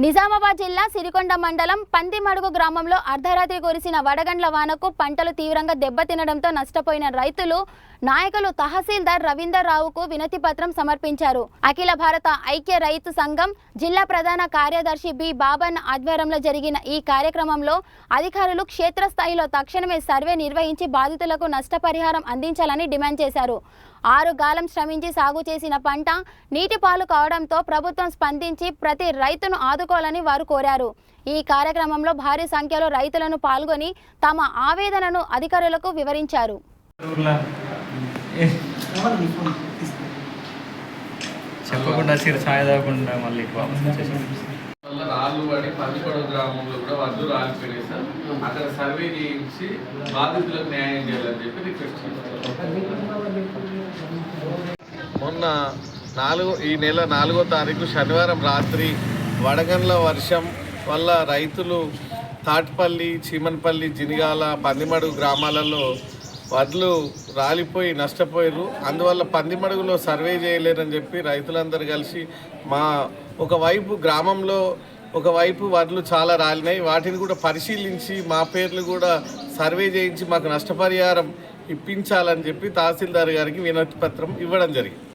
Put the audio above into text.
నిజామాబాద్ జిల్లా సిరికొండ మండలం పందిమడుగు గ్రామంలో అర్ధరాత్రి కురిసిన వడగండ్ల వానకు పంటలు తీవ్రంగా దెబ్బతినడంతో నష్టపోయిన రైతులు నాయకులు తహసీల్దార్ రవీందర్ రావుకు వినతి పత్రం సమర్పించారు. అఖిల భారత ఐక్య రైతు సంఘం జిల్లా ప్రధాన కార్యదర్శి బి బాబన్ ఆధ్వర్యంలో జరిగిన ఈ కార్యక్రమంలో అధికారులు క్షేత్రస్థాయిలో తక్షణమే సర్వే నిర్వహించి బాధితులకు నష్టపరిహారం అందించాలని డిమాండ్ చేశారు. 6 గాలం శ్రమించి సాగు చేసిన పంట నీటి పాలు కావడంతో ప్రభుత్వం స్పందించి ప్రతి రైతును ఆదుకోవాలని వారు కోరారు. ఈ కార్యక్రమంలో భారీ సంఖ్యలో రైతులను పాల్గొని తమ ఆవేదనను అధికారులకు వివరించారు. చెప్పకుండా ఛాయ్ తాగకుండా మళ్ళీ రాళ్ళు పడి పందికొండ గ్రామంలో కూడా వడ్లు రాలిపోయినాయి సార్. అక్కడ సర్వే చేయించి బాధితులకు న్యాయం చేయాలని చెప్పి రిక్వెస్ట్ చేశారు. మొన్న ఈ నెల 4వ తారీఖు శనివారం రాత్రి వడగండ్ల వర్షం వల్ల రైతులు తాటిపల్లి, చీమన్పల్లి, జినిగాల, పందిమడుగు గ్రామాలలో వడ్లు రాలిపోయి నష్టపోయారు. అందువల్ల పందిమడుగులో సర్వే చేయలేరని చెప్పి రైతులందరూ కలిసి ఒకవైపు గ్రామంలో ఒకవైపు వడ్లు చాలా రాలినాయి, వాటిని కూడా పరిశీలించి మా పేర్లు కూడా సర్వే చేయించి మాకు నష్టపరిహారం ఇప్పించాలని చెప్పి తహసీల్దార్ గారికి వినతి పత్రం ఇవ్వడం జరిగింది.